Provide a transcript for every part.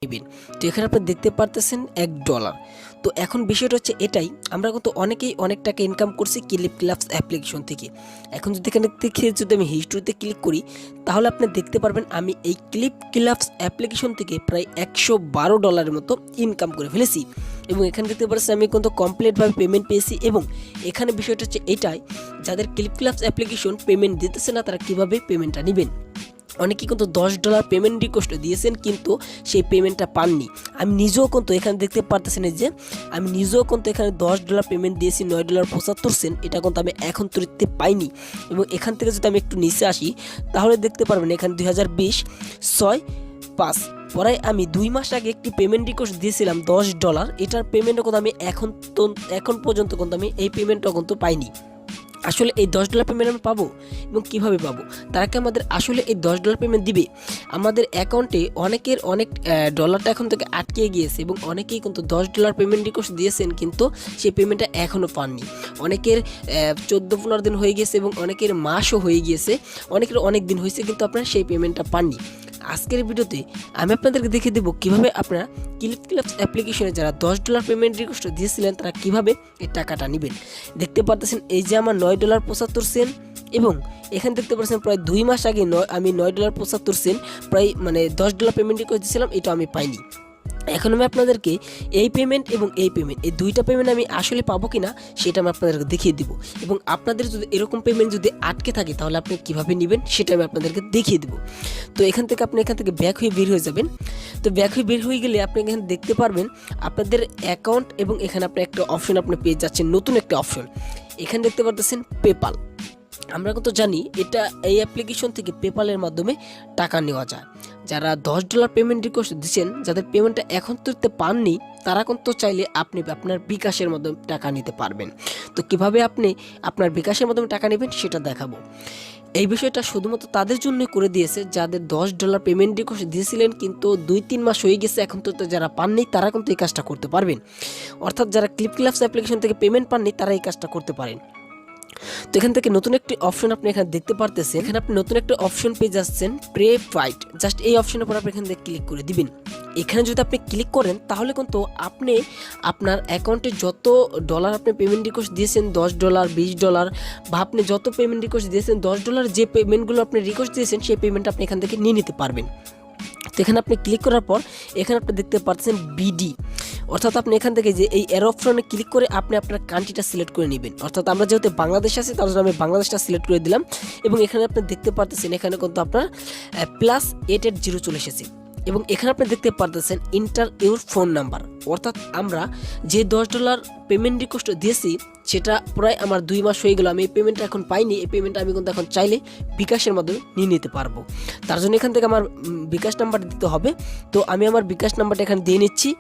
নেবেন। তো এখানে আপনি দেখতে পারতেছেন $1। তো এখন বিষয়টা হচ্ছে এটাই, আমরা কিন্তু অনেকেই অনেক টাকা ইনকাম করছি ক্লিপক্লাপস অ্যাপ্লিকেশন থেকে। এখন যদি এখানে থেকে যদি আমি হিস্ট্রিতে ক্লিক করি, তাহলে আপনি দেখতে পারবেন আমি এই ক্লিপক্লাপস অ্যাপ্লিকেশন থেকে প্রায় $112 মতো ইনকাম করে ফেলেছি। এবং এখানে দেখতে পাচ্ছেন আমি কিন্তু কমপ্লিটভাবে পেমেন্ট পেয়েছি। এবং এখানে বিষয়টা হচ্ছে এটাই, যাদের ক্লিপক্লাপস অ্যাপ্লিকেশন পেমেন্ট দিতেছে না তারা কিভাবে পেমেন্টটা নেবেন। অনেকেই কিন্তু $10 পেমেন্ট রিকোয়েস্ট দিয়েছেন কিন্তু সেই পেমেন্টটা পাননি। আমি নিজেও কিন্তু এখানে দেখতে পারতেছেন যে আমি নিজেও কিন্তু এখানে $10 পেমেন্ট দিয়েছি, $9.75। এটা কিন্তু আমি এখন তৃপ্তি পাইনি। এবং এখান থেকে যদি আমি একটু নিচে আসি তাহলে দেখতে পারবেন এখানে 2020-6-5 পরে আমি 2 মাস আগে একটি পেমেন্ট রিকোয়েস্ট দিয়েছিলাম $10। এটার পেমেন্টও কিন্তু আমি এখন পর্যন্ত কিন্তু আমি এই পেমেন্টটা কিন্তু পাইনি। আসলে এই $10 পেমেন্ট আমি পাবো এবং কীভাবে পাবো? তারা কি আমাদের আসলে এই $10 পেমেন্ট দিবে? আমাদের অ্যাকাউন্টে অনেকের অনেক ডলারটা এখন থেকে আটকে গিয়েছে এবং অনেকেই কিন্তু $10 পেমেন্ট রিকোয়েস্ট দিয়েছেন কিন্তু সেই পেমেন্টটা এখনও পাননি। অনেকের 14-15 দিন হয়ে গেছে এবং অনেকের মাসও হয়ে গিয়েছে, অনেকের অনেক দিন হয়েছে কিন্তু আপনারা সেই পেমেন্টটা পাননি। আজকের ভিডিওতে আমি আপনাদেরকে দেখিয়ে দেবো কীভাবে আপনারা ক্লিপক্লাপস অ্যাপ্লিকেশনে যারা $10 পেমেন্ট রিকোয়েস্ট দিয়েছিলেন তারা কিভাবে এই টাকাটা নেবেন। দেখতে পারতেছেন এই যে আমার $9.75 এবং এখানে দেখতে পাচ্ছেন প্রায় 2 মাস আগে আমি $9.75 প্রায় $10 পেমেন্ট রিকোয়েস্ট দিয়েছিলাম, এটা আমি পাইনি। এখন আমি আপনাদেরকে এই পেমেন্ট এবং এই পেমেন্ট, এই দুইটা পেমেন্ট আমি আসলে পাবো কিনা সেটা আমি আপনাদেরকে দেখিয়ে দিব। এবং আপনাদের যদি এরকম পেমেন্ট যদি আটকে থাকে তাহলে আপনি কিভাবে নেবেন সেটা আমি আপনাদেরকে দেখিয়ে দেব। তো এখান থেকে ব্যাক হয়ে বের হয়ে যাবেন। তো ব্যাক হয়ে বের হয়ে গেলে আপনি এখানে দেখতে পারবেন আপনাদের অ্যাকাউন্ট এবং এখানে আপনি একটা অপশন আপনি পেয়ে যাচ্ছেন, নতুন একটা অপশন। এখানে দেখতে পারতেছেন পেপাল। আমরা কিন্তু জানি এটা এই অ্যাপ্লিকেশন থেকে পেপালের মাধ্যমে টাকা নেওয়া যায়। যারা $10 পেমেন্ট রিকোয়েস্ট দিচ্ছেন, যাদের পেমেন্টটা এখন তুলতে পাননি তারা কিন্তু চাইলে আপনি আপনার বিকাশের মাধ্যমে টাকা নিতে পারবেন। তো কিভাবে আপনি আপনার বিকাশের মাধ্যমে টাকা নেবেন সেটা দেখাবো। এই বিষয়টা শুধুমাত্র তাদের জন্য করে দিয়েছে যাদের $10 পেমেন্ট রিকোয়েস্ট দিয়েছিলেন কিন্তু 2-3 মাস হয়ে গেছে, এখন তো যারা পাননি তারা কিন্তু এই কাজটা করতে পারবেন। অর্থাৎ যারা ক্লিপক্লাপস অ্যাপ্লিকেশন থেকে পেমেন্ট পাননি তারা এই কাজটা করতে পারেন। তো এখান থেকে নতুন একটি অপশন আপনি এখানে দেখতে পারতেছেন, এখানে আপনি নতুন একটা অপশন পেয়ে যাচ্ছেন, প্রে ফাইট। জাস্ট এই অপশনের উপর আপনি এখান থেকে ক্লিক করে দিবেন। এখানে যদি আপনি ক্লিক করেন তাহলে কিন্তু আপনি আপনার অ্যাকাউন্টে যত ডলার আপনি পেমেন্ট রিকোয়েস্ট দিয়েছেন, $10, $20 বা আপনি যত পেমেন্ট রিকোয়েস্ট দিয়েছেন $10 যে পেমেন্টগুলো আপনি রিকোয়েস্ট দিয়েছেন সেই পেমেন্ট আপনি এখান থেকে নিয়ে নিতে পারবেন। তো এখানে আপনি ক্লিক করার পর এখানে আপনি দেখতে পাচ্ছেন বিডি, অর্থাৎ আপনি এখান থেকে যে এই এরো অপশনে ক্লিক করে আপনি আপনার কান্ট্রিটা সিলেক্ট করে নেবেন। অর্থাৎ আমরা যেহেতু বাংলাদেশ আছি তার জন্য আমি বাংলাদেশটা সিলেক্ট করে দিলাম। এবং এখানে আপনি দেখতে পাচ্ছেন এখানে কিন্তু আপনার +880 চলে এসেছে। এবং এখানে আপনি দেখতে পারতেছেন ইন্টার ইউর ফোন নাম্বার, অর্থাৎ আমরা যে $10 পেমেন্ট রিকোয়েস্ট দিয়েছি সেটা প্রায় আমার 2 মাস হয়ে গেল, আমি এই পেমেন্টটা এখন পাইনি। এই পেমেন্টটা আমি কিন্তু এখন চাইলে বিকাশের মাধ্যমে নিয়ে নিতে পারবো। তার জন্য এখান থেকে আমার বিকাশ নাম্বার দিতে হবে। তো আমি আমার বিকাশ নাম্বারটা এখানে দিয়ে নিচ্ছি।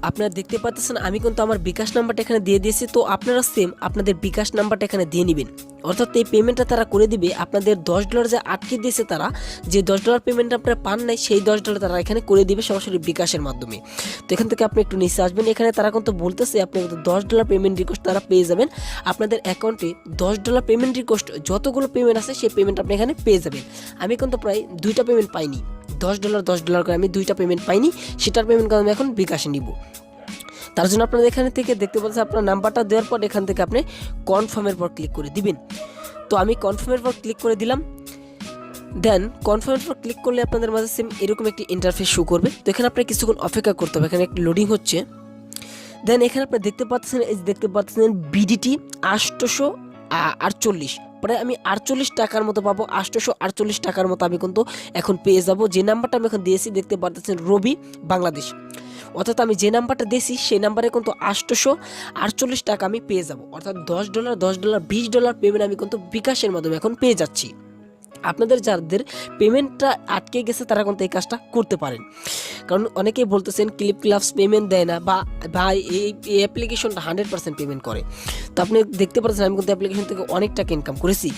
আপনারা দেখতে পাচ্ছেন আমি কিন্তু আমার বিকাশ নাম্বারটা এখানে দিয়ে দিয়েছি। তো আপনারা সেম আপনাদের বিকাশ নাম্বারটা এখানে দিয়ে নেবেন। অর্থাৎ এই পেমেন্টটা তারা করে দিবে আপনাদের $10 যে আটকে দিয়েছে, তারা যে $10 পেমেন্ট আপনারা পান নাই সেই $10 তারা এখানে করে দিবে সরাসরি বিকাশের মাধ্যমে। তো এখান থেকে আপনি একটু নিচে আসবেন, এখানে তারা কিন্তু বলতেছে আপনি $10 পেমেন্ট রিকোয়েস্ট তারা পেয়ে যাবেন। আপনাদের অ্যাকাউন্টে $10 পেমেন্ট রিকোয়েস্ট যতগুলো পেমেন্ট আছে সেই পেমেন্ট আপনি এখানে পেয়ে যাবেন। আমি কিন্তু প্রায় 2টা পেমেন্ট পাইনি, $10 করে আমি 2টা পেমেন্ট পাইনি, সেটার পেমেন্ট আমি এখন বিকাশে নিব। তার জন্য আপনাদের এখানে থেকে দেখতে পাচ্ছেন আপনার নাম্বারটা দেওয়ার পর এখান থেকে আপনি কনফার্মের পর ক্লিক করে দিবেন। তো আমি কনফার্মের পর ক্লিক করে দিলাম। দেন কনফার্মের পর ক্লিক করলে আপনাদের মাঝে সেম এরকম একটি ইন্টারফেস শো করবে। তো এখানে আপনার কিছুক্ষণ অপেক্ষা করতে হবে, এখানে একটি লোডিং হচ্ছে। দেন এখানে আপনি দেখতে পাচ্ছেন বিডিটি 848, প্রায় আমি 48 টাকার মতো পাবো। 848 টাকার মতো আমি কিন্তু এখন পেয়ে যাব। যে নাম্বারটা আমি এখন দিয়েছি দেখতে পাচ্ছেন রবি বাংলাদেশ, অর্থাৎ আমি যে নাম্বারটা দিয়েছি সেই নাম্বারে কিন্তু 848 টাকা আমি পেয়ে যাব। অর্থাৎ $10, $20 পেমেন্ট আমি কিন্তু বিকাশের মাধ্যমে এখন পেয়ে যাচ্ছি। আপনাদের যাদের পেমেন্টটা আটকে গেছে তারা কিন্তু এই কাজটা করতে পারেন। কারণ অনেকেই বলতেছেন ক্লিপক্লাপস পেমেন্ট দেয় না বা ভাই এই অ্যাপ্লিকেশনটা 100% পেমেন্ট করে। তো আপনি দেখতে পাচ্ছেন আমি কিন্তু অ্যাপ্লিকেশন থেকে অনেক টাকা ইনকাম করেছি।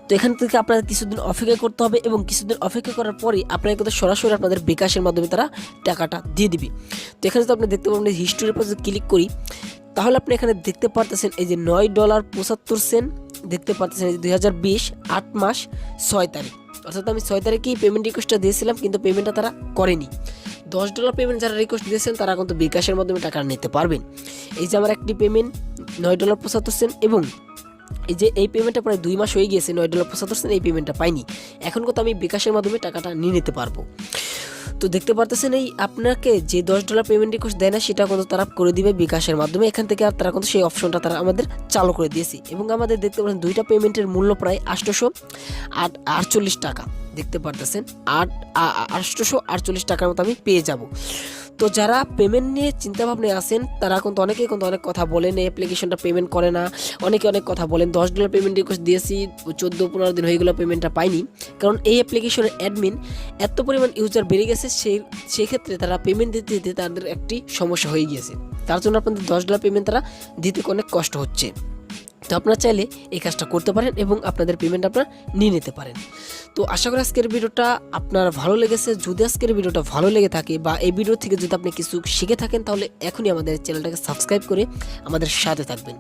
তো এখান থেকে আপনাদের কিছুদিন অপেক্ষা করতে হবে এবং কিছুদিন অপেক্ষা করার পরেই আপনারা কিন্তু সরাসরি আপনাদের বিকাশের মাধ্যমে তারা টাকাটা দিয়ে দিবে। তো এখানে যদি আপনি দেখতে পাবেন হিস্টোরির উপর যদি ক্লিক করি তাহলে আপনি এখানে দেখতে পারতেছেন এই যে $9.75 দেখতে পারতেছেন এই যে 2020 8 মাস 6 তারিখ অর্থাৎ আমি 6 তারিখেই পেমেন্ট রিকোয়েস্টটা দিয়েছিলাম, কিন্তু পেমেন্টটা তারা করেনি। $10 পেমেন্ট যারা রিকোয়েস্ট দিয়েছেন তারা কিন্তু বিকাশের মাধ্যমে টাকা নিতে পারবেন। এই যে আমার একটি পেমেন্ট $9.75 এবং এই যে এই পেমেন্টটা প্রায় 2 মাস হয়ে গিয়েছে, $9.75 এই পেমেন্টটা পাইনি। এখন কিন্তু আমি বিকাশের মাধ্যমে টাকাটা নিয়ে নিতে পারবো। তো দেখতে পারতেছেন এই আপনাকে যে $10 পেমেন্ট রিকোয়েস্ট দেয় না সেটা কিন্তু তারা করে দিবে বিকাশের মাধ্যমে। এখান থেকে আর তারা কিন্তু সেই অপশনটা তারা আমাদের চালু করে দিয়েছে এবং আমাদের দেখতে পাচ্ছেন দুইটা পেমেন্টের মূল্য প্রায় 848 টাকা। দেখতে পারতেছেন 848 টাকার মতো আমি পেয়ে যাব। তো যারা পেমেন্ট নিয়ে চিন্তাভাবনায় আছেন তারা কিন্তু অনেকেই কিন্তু অনেক কথা বলেন, এই অ্যাপ্লিকেশনটা পেমেন্ট করে না, অনেকে অনেক কথা বলেন। $10 পেমেন্ট রিকোয়েস্ট দিয়েছি, 14-15 দিন হয়ে গেলো পেমেন্টটা পাইনি, কারণ এই অ্যাপ্লিকেশনের অ্যাডমিন এত পরিমাণ ইউজার বেড়ে গেছে, সেক্ষেত্রে তারা পেমেন্ট দিতে দিতে তাদের একটি সমস্যা হয়ে গিয়েছে। তার জন্য আপনাদের $10 পেমেন্ট তারা দিতে অনেক কষ্ট হচ্ছে। তো আপনারা চাইলে এই কাজটা করতে পারেন এবং আপনাদের পেমেন্ট আপনারা নিয়ে নিতে পারেন। তো আশা করি আজকের ভিডিওটা আপনার ভালো লেগেছে। যদি আজকের ভিডিওটা ভালো লেগে থাকে বা এই ভিডিও থেকে যদি আপনি কিছু শিখে থাকেন তাহলে এখনই আমাদের চ্যানেলটাকে সাবস্ক্রাইব করে আমাদের সাথে থাকবেন।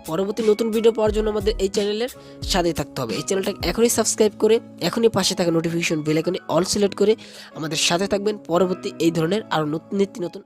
পরবর্তী নতুন ভিডিও পাওয়ার জন্য আমাদের এই চ্যানেলের সাথেই থাকতে হবে। এই চ্যানেলটাকে এখনই সাবস্ক্রাইব করে এখনই পাশে থাকা নোটিফিকেশন বেল আইকনে অল সিলেক্ট করে আমাদের সাথে থাকবেন। পরবর্তী এই ধরনের আরও নতুন